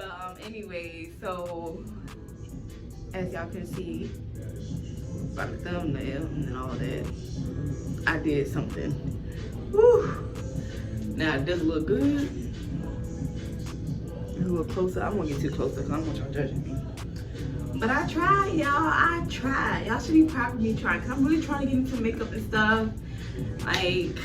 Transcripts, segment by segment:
But anyway, so as y'all can see by the thumbnail and all that, I did something. Woo! Now does it look good? A little closer. I won't get too closer because I don't want y'all judging me. But I tried, y'all. I tried. Y'all should be proud of me trying, because I'm really trying to get into makeup and stuff. Like,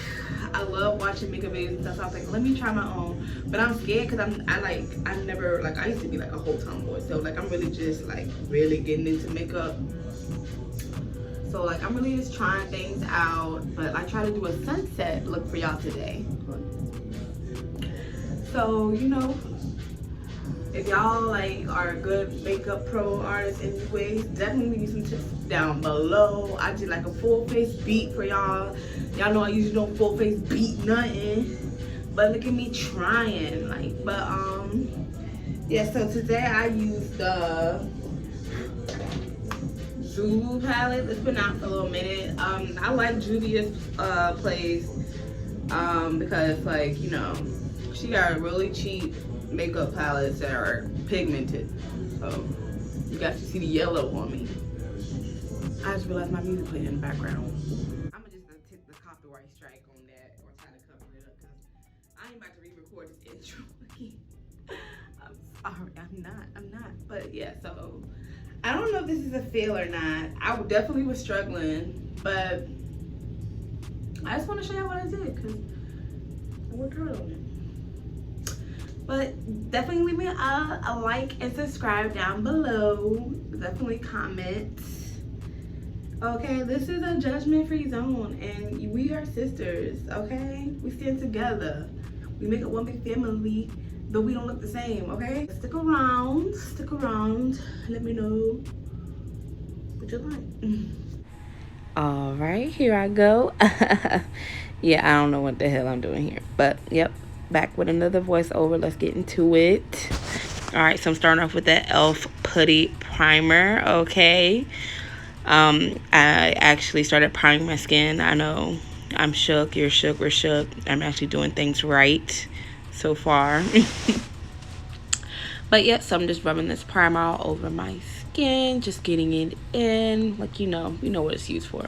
I love watching makeup videos and stuff. So I was like, let me try my own. But I'm scared because I never, like, I used to be like a whole tomboy. So like, I'm really just like really getting into makeup. So like, I'm really just trying things out. But I try to do a sunset look for y'all today. So, you know, if y'all like are a good makeup pro artist anyways, definitely leave me some tips down below. I did like a full face beat for y'all. Y'all know I usually don't full face beat nothing. But look at me trying. Like, but yeah, so today I used the Zulu palette. It's been out for a little minute. I like Juvias place because, like, you know, she got really cheap makeup palettes that are pigmented. So you got to see the yellow on me. I just realized my music playing in the background. I'm gonna just take the copyright strike on that or try to cover it up because I ain't about to re-record this intro again. I'm sorry, I'm not. But yeah, so I don't know if this is a fail or not. I definitely was struggling, but I just want to show you what I did because I worked hard on it. But definitely leave me a like and subscribe down below. Definitely comment. Okay, this is a judgment-free zone, and we are sisters. Okay, we stand together. We make it one big family, but we don't look the same. Okay, stick around. Stick around. Let me know what you like. All right, here I go. Yeah, I don't know what the hell I'm doing here, but yep. Back with another voiceover. Let's get into it. All right, so I'm starting off with that e.l.f. putty primer. Okay, I actually started priming my skin. I know I'm shook, you're shook, we're shook. I'm actually doing things right so far. But yeah, so I'm just rubbing this primer all over my skin, just getting it in, like, you know what it's used for.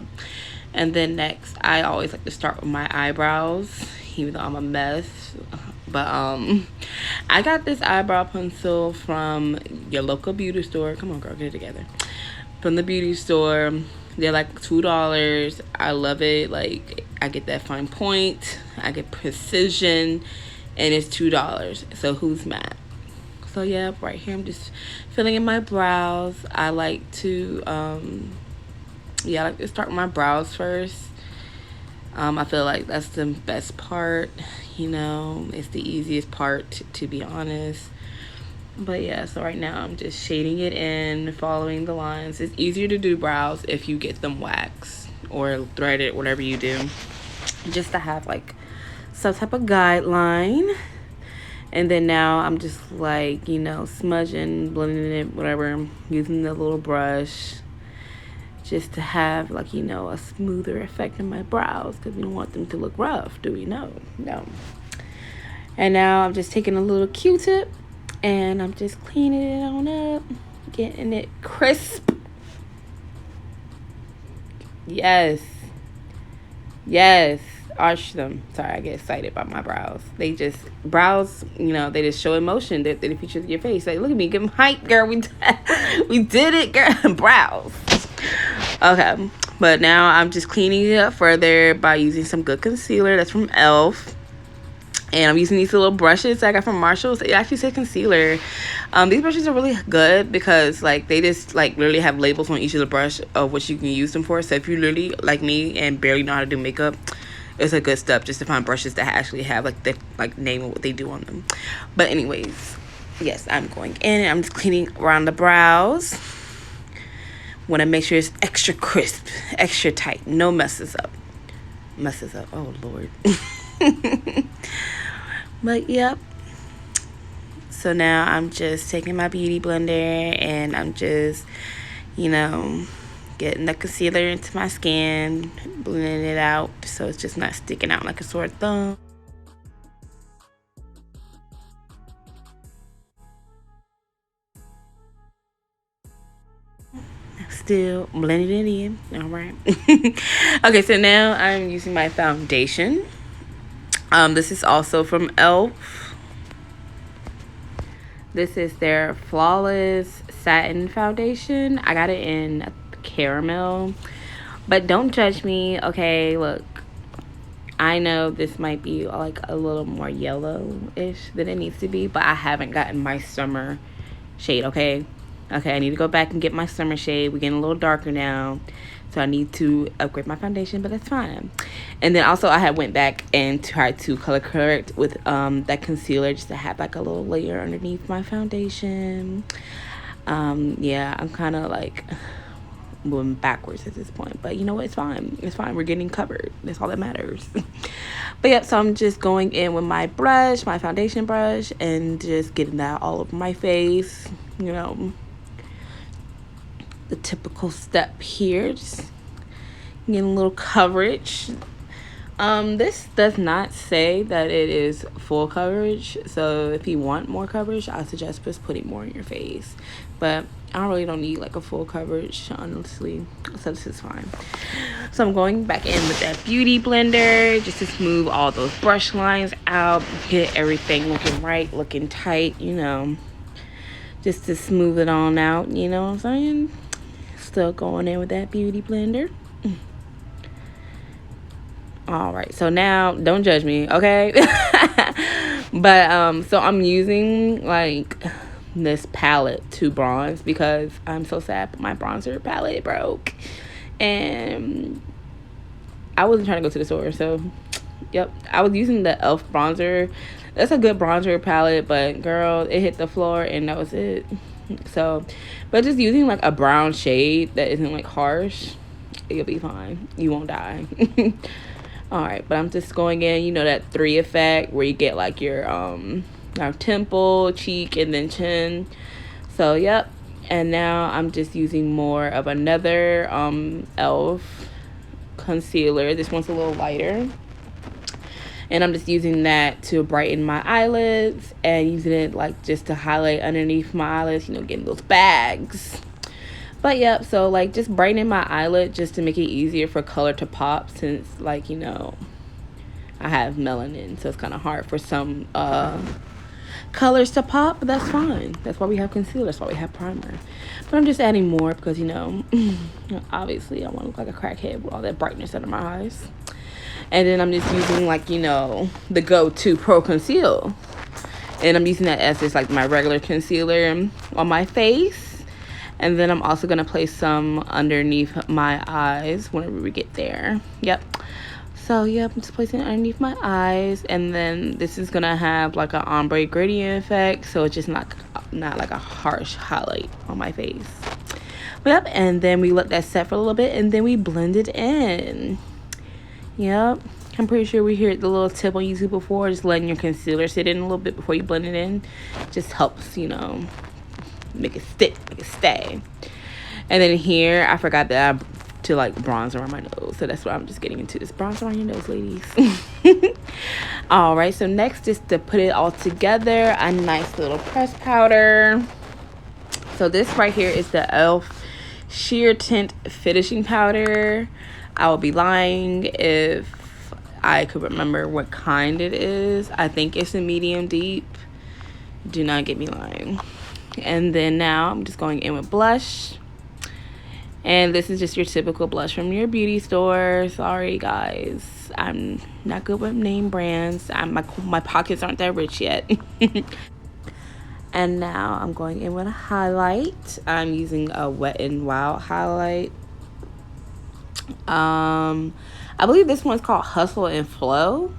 And then next, I always like to start with my eyebrows, even though I'm a mess. But I got this eyebrow pencil from your local beauty store. Come on, girl, get it together. From the beauty store. They're like $2. I love it. Like, I get that fine point, I get precision, and it's $2. So who's mad? So yeah, right here I'm just filling in my brows. I like to I like to start with my brows first. I feel like that's the best part, you know. It's the easiest part, to be honest. But yeah, so right now I'm just shading it in, following the lines. It's easier to do brows if you get them waxed or threaded, whatever you do, just to have like some type of guideline. And then now I'm just like, you know, smudging, blending it, whatever, using the little brush just to have, like, you know, a smoother effect in my brows, because we don't want them to look rough, do we? No. And now I'm just taking a little Q-tip and I'm just cleaning it on up, getting it crisp. Yes, arch them. Sorry, I get excited about my brows. Brows, you know, they just show emotion. They're the features of your face. Like, look at me, give them hype, girl. We did it, girl. Brows. Okay, but now I'm just cleaning it up further by using some good concealer. That's from e.l.f. And I'm using these little brushes that I got from Marshalls. It actually says concealer. These brushes are really good because, like, they just, like, literally have labels on each of the brush of what you can use them for. So if you literally, like me, and barely know how to do makeup, it's a good step just to find brushes that actually have, like, the, like, name of what they do on them. But anyways, yes, I'm going in and I'm just cleaning around the brows. Want to make sure it's extra crisp, extra tight, no messes up. Oh Lord. But yep, so now I'm just taking my beauty blender and I'm just, you know, getting the concealer into my skin, blending it out so it's just not sticking out like a sore thumb. Still blending it in. All right. Okay, so now I'm using my foundation. This is also from ELF. This is their Flawless Satin Foundation. I got it in caramel. But don't judge me. Okay, look. I know this might be like a little more yellow-ish than it needs to be, but I haven't gotten my summer shade, okay? Okay, I need to go back and get my summer shade. We're getting a little darker now, so I need to upgrade my foundation, but that's fine. And then also I had went back and tried to color correct with that concealer just to have like a little layer underneath my foundation. Yeah, I'm kind of like moving backwards at this point, but you know what, it's fine. We're getting covered. That's all that matters. But yep, so I'm just going in with my brush, my foundation brush, and just getting that all over my face. You know, the typical step here, just getting a little coverage. This does not say that it is full coverage, so if you want more coverage, I suggest just putting more in your face, but I really don't need like a full coverage, honestly, so this is fine. So I'm going back in with that beauty blender just to smooth all those brush lines out, get everything looking right, looking tight, you know, just to smooth it on out, you know what I'm saying? Still going in with that beauty blender. All right, so now don't judge me, okay? But so I'm using like this palette to bronze because I'm so sad, but my bronzer palette broke, and I wasn't trying to go to the store, so yep, I was using the ELF bronzer. That's a good bronzer palette, but girl, it hit the floor and that was it. So, but just using like a brown shade that isn't like harsh, you'll be fine. You won't die. All right, but I'm just going in, you know, that 3 effect where you get like your temple, cheek, and then chin. So yep, and now I'm just using more of another ELF concealer. This one's a little lighter, and I'm just using that to brighten my eyelids and using it like just to highlight underneath my eyelids, you know, getting those bags. But yep, so like just brightening my eyelid just to make it easier for color to pop, since like, you know, I have melanin, so it's kind of hard for some colors to pop, but that's fine. That's why we have concealer, that's why we have primer. But I'm just adding more because, you know, obviously I want to look like a crackhead with all that brightness under my eyes. And then I'm just using like, you know, the go-to Pro Conceal, and I'm using that as just like my regular concealer on my face. And then I'm also going to place some underneath my eyes whenever we get there. Yep. So, yep, I'm just placing it underneath my eyes. And then this is going to have like an ombre gradient effect, so it's just not like a harsh highlight on my face. But, yep, and then we let that set for a little bit, and then we blend it in. Yep. I'm pretty sure we heard the little tip on YouTube before, just letting your concealer sit in a little bit before you blend it in. Just helps, you know, make it stick, make it stay. And then here I forgot that to like bronzer on my nose, so that's why I'm just getting into this bronzer on your nose, ladies. All right, so next is to put it all together, a nice little press powder. So this right here is the ELF sheer tint finishing powder. I will be lying if I could remember what kind it is. I think it's a medium deep. Do not get me lying. And then now I'm just going in with blush, and this is just your typical blush from your beauty store. Sorry guys, I'm not good with name brands. My pockets aren't that rich yet. And now I'm going in with a highlight. I'm using a Wet n Wild highlight. I believe this one's called Hustle and Flow.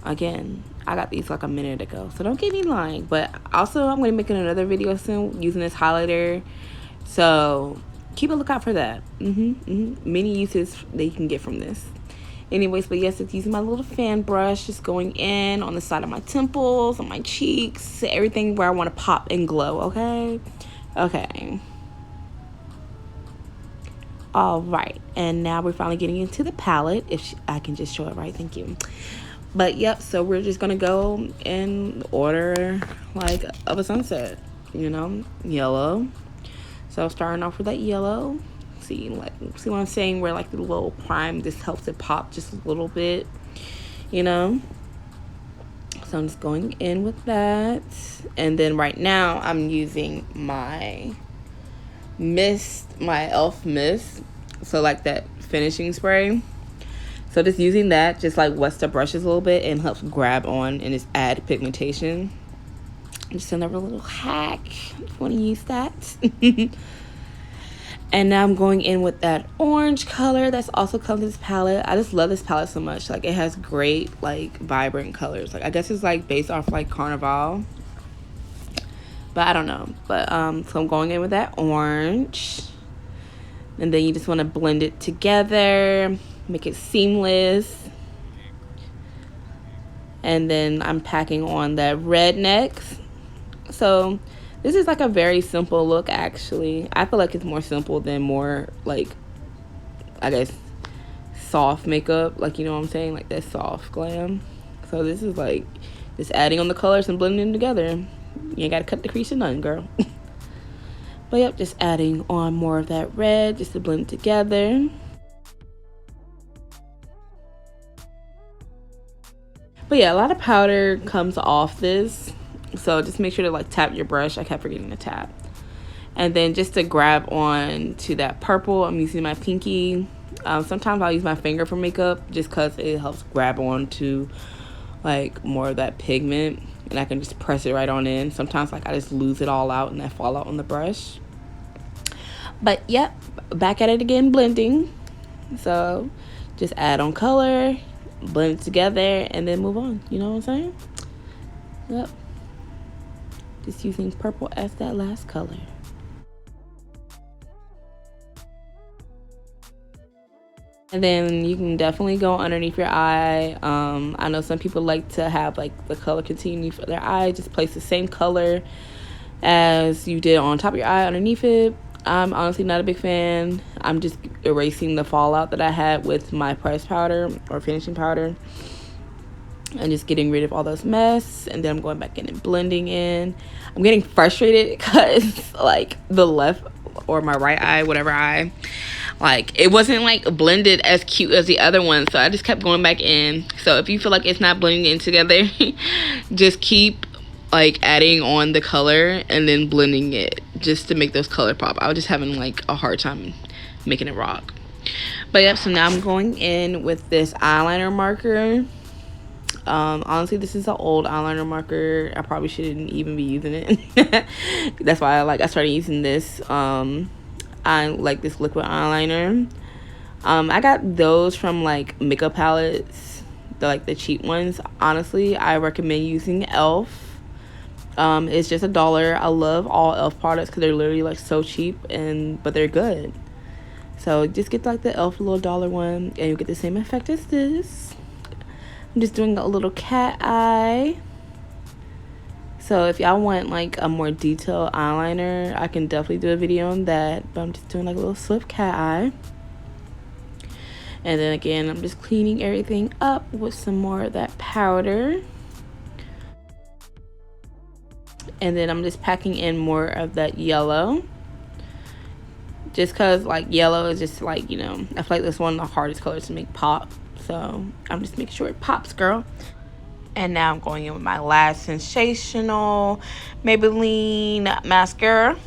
Again, I got these like a minute ago, so don't get me lying. But also, I'm going to be making another video soon using this highlighter, so keep a lookout for that. Many uses that you can get from this. Anyways, but yes, it's using my little fan brush, just going in on the side of my temples, on my cheeks, everything where I want to pop and glow. Okay. All right, and now we're finally getting into the palette. If I can just show it right, thank you. But yep, so we're just gonna go in order like of a sunset, you know, yellow, So starting off with that yellow. See what I'm saying? Where like the little prime, this helps it pop just a little bit, you know. So I'm just going in with that. And then right now I'm using my mist, my elf mist, so like that finishing spray. So just using that just like wets the brushes a little bit and helps grab on and just add pigmentation. Just another little hack if you want to use that. And now I'm going in with that orange color that's also comes in this palette. I just love this palette so much. Like, it has great, like, vibrant colors. Like, I guess it's, like, based off, like, Carnival. But I don't know. But, so I'm going in with that orange. And then you just want to blend it together. Make it seamless. And then I'm packing on that red next. So this is like a very simple look, actually. I feel like it's more simple than more, like, I guess, soft makeup. Like, you know what I'm saying? Like that soft glam. So this is like just adding on the colors and blending them together. You ain't got to cut the crease or nothing, girl. But yep, just adding on more of that red just to blend it together. But yeah, a lot of powder comes off this. So just make sure to like tap your brush. I kept forgetting to tap. And then just to grab on to that purple, I'm using my pinky. Sometimes I'll use my finger for makeup just because it helps grab on to like more of that pigment. And I can just press it right on in. Sometimes like I just lose it all out and I fall out on the brush. But yep, back at it again, blending. So just add on color, blend it together, and then move on. You know what I'm saying? Yep. Just using purple as that last color. And then you can definitely go underneath your eye. I know some people like to have like the color continue for their eye. Just place the same color as you did on top of your eye underneath it. I'm honestly not a big fan. I'm just erasing the fallout that I had with my pressed powder or finishing powder. And just getting rid of all those mess. And then I'm going back in and blending in. I'm getting frustrated because like the left or my right eye, whatever eye, like it wasn't like blended as cute as the other one. So I just kept going back in. So if you feel like it's not blending in together, just keep like adding on the color and then blending it just to make those color pop. I was just having like a hard time making it rock. But yep, so now I'm going in with this eyeliner marker. Honestly, this is an old eyeliner marker. I probably shouldn't even be using it. That's why I started using this. I like this liquid eyeliner. I got those from like makeup palettes, the cheap ones. Honestly, I recommend using e.l.f. It's just $1. I love all e.l.f. products because they're literally like so cheap but they're good. So just get like the e.l.f. little dollar one and you get the same effect as this. I'm just doing a little cat eye. So if y'all want like a more detailed eyeliner, I can definitely do a video on that. But I'm just doing like a little swift cat eye. And then again, I'm just cleaning everything up with some more of that powder. And then I'm just packing in more of that yellow. Just because like yellow is just like, you know, I feel like that's one of the hardest colors to make pop. So I'm just making sure it pops, girl. And now I'm going in with my last sensational Maybelline mascara.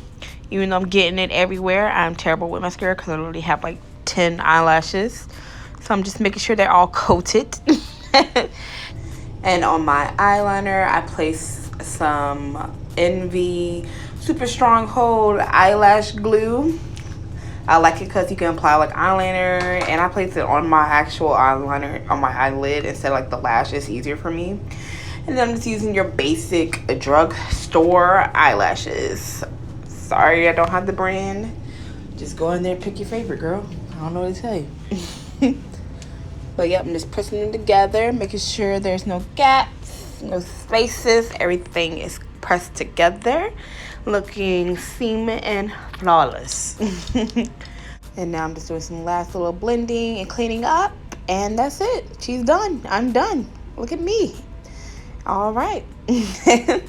Even though I'm getting it everywhere, I'm terrible with mascara because I literally have like 10 eyelashes. So I'm just making sure they're all coated. And on my eyeliner, I place some Envy Super Strong Hold Eyelash Glue. I like it because you can apply like eyeliner, and I place it on my actual eyeliner on my eyelid instead of like the lash. It's easier for me. And then I'm just using your basic drugstore eyelashes. Sorry, I don't have the brand. Just go in there and pick your favorite, girl. I don't know what to tell you. But yep, I'm just pressing them together, making sure there's no gaps, no spaces. Everything is pressed together, looking seamless and flawless. And now I'm just doing some last little blending and cleaning up, and that's it. She's done. I'm done. Look at me. All right. Okay,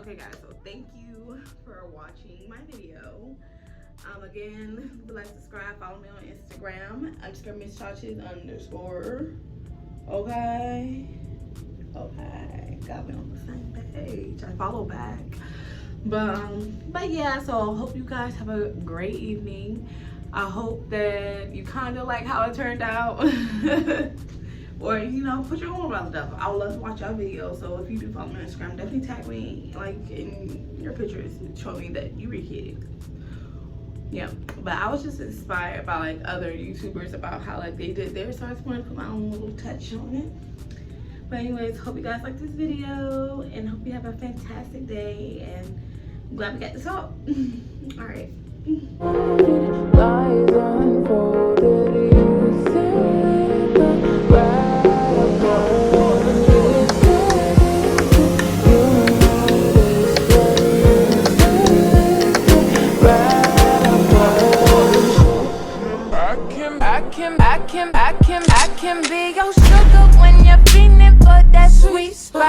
Okay guys, so thank you for watching my video. Again, like, subscribe, follow me on Instagram. I'm just gonna Miss Chachi's _. Okay, got me on the same page. I follow back. But yeah, so I hope you guys have a great evening. I hope that you kind of like how it turned out. Or, you know, put your own around stuff. I would love to watch your videos. So if you do follow me on Instagram, definitely tag me, like, in your pictures, show me that you rekidded. Yeah, but I was just inspired by like other YouTubers about how like they did theirs, so I just wanted to put my own little touch on it. But anyways, hope you guys like this video and hope you have a fantastic day, and I'm glad we got to talk. All right. Lies unfolded, you said the right word. I can be your sugar when you're feeling for that sweet spot.